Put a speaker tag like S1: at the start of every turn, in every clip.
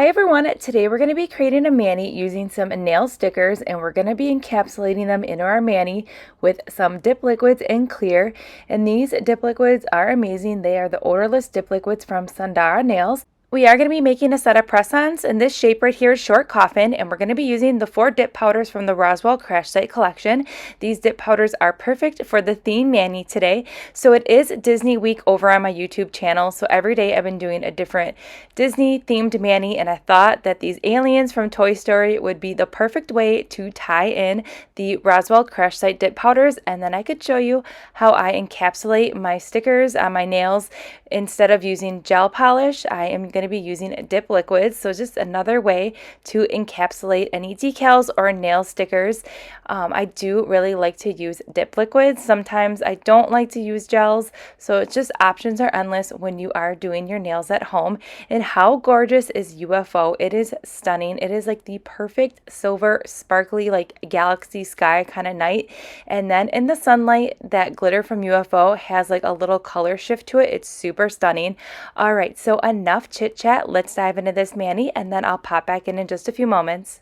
S1: Hi everyone, today we're going to be creating a mani using some nail stickers, and we're going to be encapsulating them into our mani with some dip liquids and clear. And these dip liquids are amazing. They are the odorless dip liquids from Sundara Nails. We are going to be making a set of press-ons, and this shape right here is short coffin, and we're going to be using the 4 dip powders from the Rosewell Crash Site collection. These dip powders are perfect for the theme mani today. So it is Disney week over on my YouTube channel, so every day I've been doing a different Disney themed mani, and I thought that these aliens from Toy Story would be the perfect way to tie in the Rosewell Crash Site dip powders, and then I could show you how I encapsulate my stickers on my nails. Instead of using gel polish, I am going to be using dip liquids, so just another way to encapsulate any decals or nail stickers. I do really like to use dip liquids. Sometimes I don't like to use gels, so it's just options are endless when you are doing your nails at home. And how gorgeous is UFO? It is stunning. It is like the perfect silver, sparkly, like galaxy sky kind of night. And then in the sunlight, that glitter from UFO has like a little color shift to it. It's super stunning. All right, so enough chit chat. Let's dive into this mani, and then I'll pop back in just a few moments.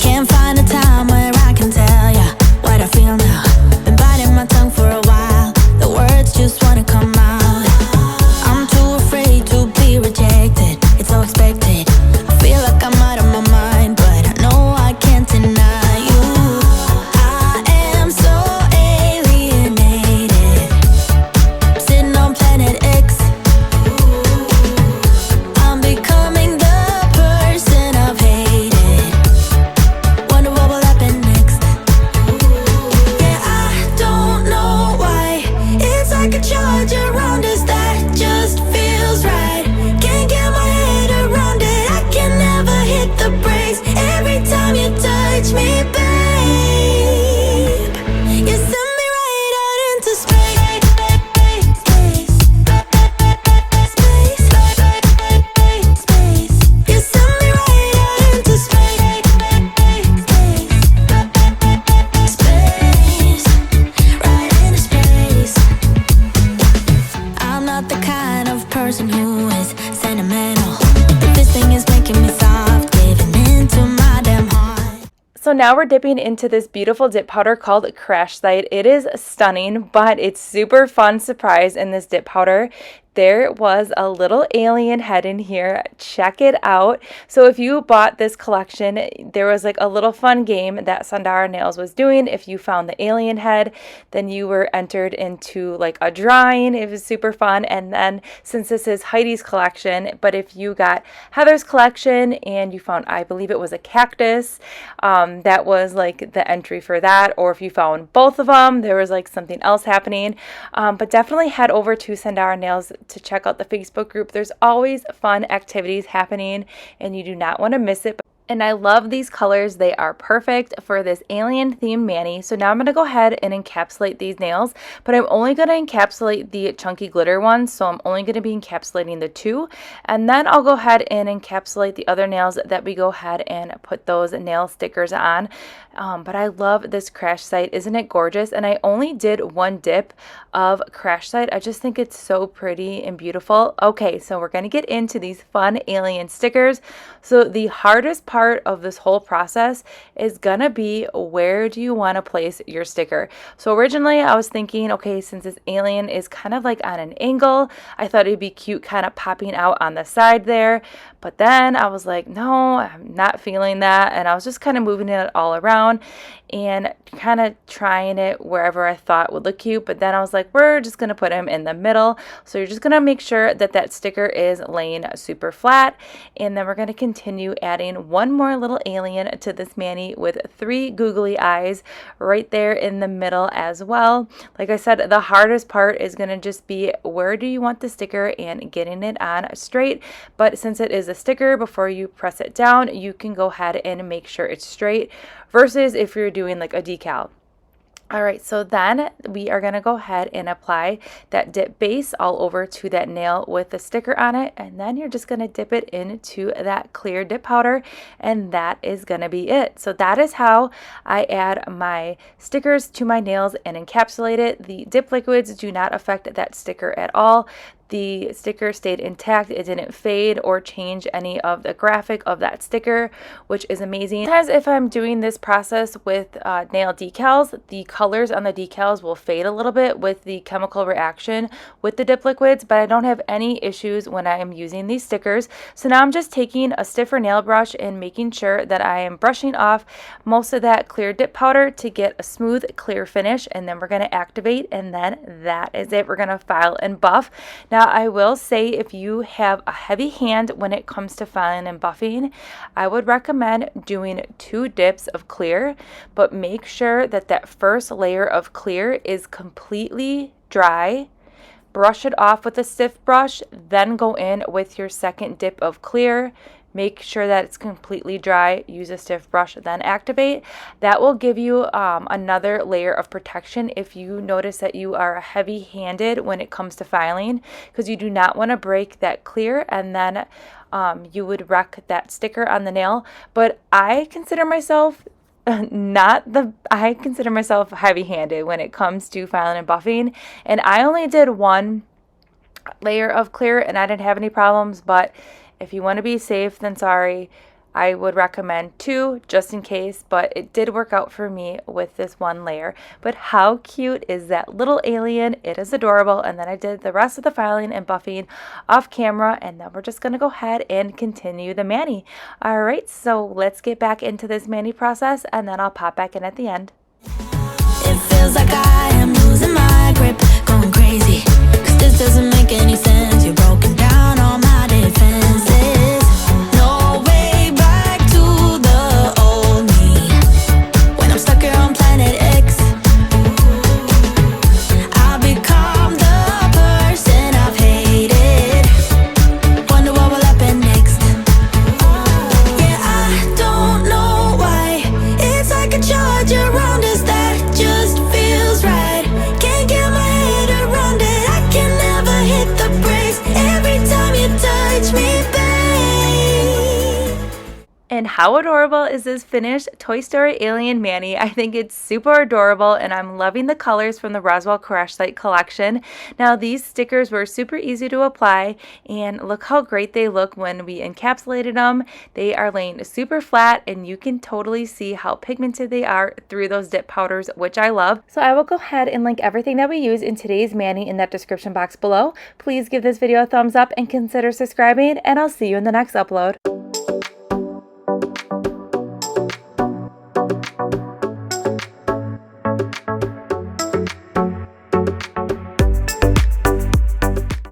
S2: Can't find a time where I can tell ya what I feel now. Been biting my tongue for a while. The words just wanna come out. I'm too afraid to be rejected. It's so expected. I feel like I'm out of my mind, but I know I can't deny you. I am so alienated, sitting on planet X. I'm becoming the person I've hated. Wonder what will happen next. Yeah, I don't know why. It's like a charge around us that just feels right. Can't get my head around it. I can never hit the brakes. Every time you touch me, babe, you send me right out into space. You send me right out into space. Right into space. I'm not the kind of person who is sentimental, but this thing is making me soft, giving into my damn heart.
S1: So now we're dipping into this beautiful dip powder called Crash Site. It is stunning, but it's super fun surprise in this dip powder. There was a little alien head in here. Check it out. So if you bought this collection, there was like a little fun game that Sundara Nails was doing. If you found the alien head, then you were entered into like a drawing. It was super fun. And then since this is Heidi's collection, but if you got Heather's collection and you found, I believe it was a cactus, that was like the entry for that. Or if you found both of them, there was like something else happening. But definitely head over to Sundara Nails to check out the Facebook group. There's always fun activities happening, and you do not want to miss it. And I love these colors. They are perfect for this alien themed mani. So now I'm going to go ahead and encapsulate these nails, but I'm only going to encapsulate the chunky glitter ones. So I'm only going to be encapsulating the 2, and then I'll go ahead and encapsulate the other nails that we go ahead and put those nail stickers on. But I love this Crash Site. Isn't it gorgeous? And I only did 1 dip of Crash Site. I just think it's so pretty and beautiful. Okay, so we're going to get into these fun alien stickers. So the hardest part of this whole process is gonna be, where do you want to place your sticker? So originally I was thinking, okay, since this alien is kind of like on an angle, I thought it'd be cute kind of popping out on the side there. But then I was like, no, I'm not feeling that. And I was just kind of moving it all around and kind of trying it wherever I thought would look cute. But then I was like, we're just going to put him in the middle. So you're just going to make sure that that sticker is laying super flat. And then we're going to continue adding one more little alien to this mani with 3 googly eyes right there in the middle as well. Like I said, the hardest part is going to just be, where do you want the sticker and getting it on straight. But since it is a sticker, before you press it down, you can go ahead and make sure it's straight, versus if you're doing like a decal. All right, so then we are gonna go ahead and apply that dip base all over to that nail with the sticker on it, and then you're just gonna dip it into that clear dip powder, and that is gonna be it. So that is how I add my stickers to my nails and encapsulate it. The dip liquids do not affect that sticker at all. The sticker stayed intact. It didn't fade or change any of the graphic of that sticker, which is amazing. Sometimes if I'm doing this process with nail decals, the colors on the decals will fade a little bit with the chemical reaction with the dip liquids, but I don't have any issues when I am using these stickers. So now I'm just taking a stiffer nail brush and making sure that I am brushing off most of that clear dip powder to get a smooth, clear finish, and then we're going to activate, and then that is it. We're going to file and buff. Now, I will say if you have a heavy hand when it comes to filing and buffing, I would recommend doing 2 dips of clear, but make sure that that first layer of clear is completely dry. Brush it off with a stiff brush, then go in with your second dip of clear. Make sure that it's completely dry, use a stiff brush, then activate. That will give you another layer of protection if you notice that you are heavy-handed when it comes to filing, because you do not want to break that clear and then you would wreck that sticker on the nail. But I consider myself heavy-handed when it comes to filing and buffing, and I only did 1 layer of clear and I didn't have any problems. But if you want to be safe, then sorry, I would recommend 2 just in case, but it did work out for me with this 1 layer. But how cute is that little alien? It is adorable. And then I did the rest of the filing and buffing off camera, and then we're just going to go ahead and continue the mani. All right, so let's get back into this mani process, and then I'll pop back in at the end.
S2: It feels like I am losing my grip, going crazy, 'cause this doesn't make any sense. You're broken down all my defenses. No way back to the old me. When I'm stuck here on planet X, I've become the person I've hated. Wonder what will happen next. Yeah, I don't know why. It's like a charge around us that just feels right. Can't get my head around it. I can never hit the brakes every time you touch me, babe.
S1: And how adorable is this finished Toy Story Alien Mani? I think it's super adorable, and I'm loving the colors from the Rosewell Crash Site collection. Now, these stickers were super easy to apply, and look how great they look when we encapsulated them. They are laying super flat, and you can totally see how pigmented they are through those dip powders, which I love. So I will go ahead and link everything that we use in today's mani in that description box below. Please give this video a thumbs up and consider subscribing, and I'll see you in the next upload.